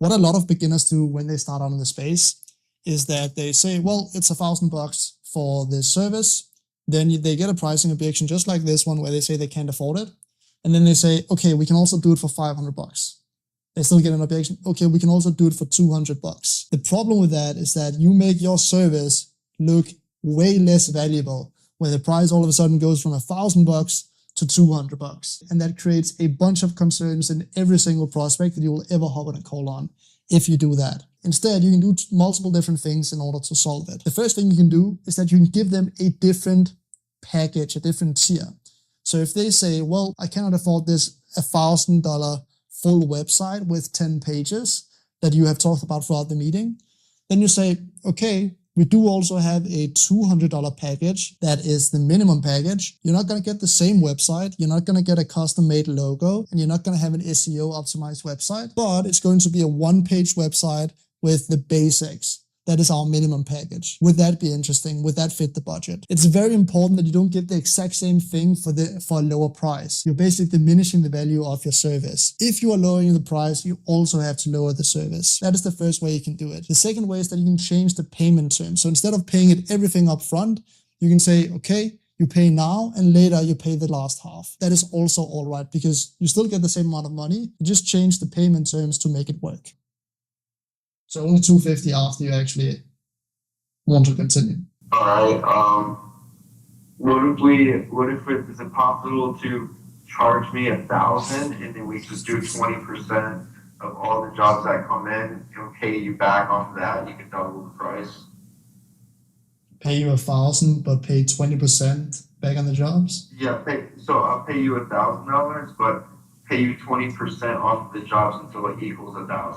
What a lot of beginners do when they start out in the space is that they say, well, it's $1,000 for this service. Then they get a pricing objection just like this one where they say they can't afford it. And then they say, okay, we can also do it for $500. They still get an objection. Okay, we can also do it for $200. The problem with that is that you make your service look way less valuable when the price all of a sudden goes from $1,000 to $200. And that creates a bunch of concerns in every single prospect that you will ever hop on a call on if you do that. Instead, you can do multiple different things in order to solve it. The first thing you can do is that you can give them a different package, a different tier. So if they say, well, I cannot afford this $1,000 full website with 10 pages that you have talked about throughout the meeting, then you say, okay, we do also have a $200 package that is the minimum package. You're not going to get the same website. You're not going to get a custom-made logo, and you're not going to have an SEO optimized website, but it's going to be a one-page website with the basics. That is our minimum package. Would that be interesting? Would that fit the budget? It's very important that you don't get the exact same thing for a lower price. You're basically diminishing the value of your service. If you are lowering the price, you also have to lower the service. That is the first way you can do it. The second way is that you can change the payment terms. So instead of paying it everything up front, you can say, okay, you pay now and later you pay the last half. That is also all right because you still get the same amount of money. You just change the payment terms to make it work. So only $250 after you actually want to continue. All right. What if is it possible to charge me $1,000 and then we just do 20% of all the jobs that come in and pay you back off that? You can double the price. Pay you $1,000, but pay 20% back on the jobs? Yeah. So I'll pay you $1,000, but pay you 20% off the jobs until it equals $1,000.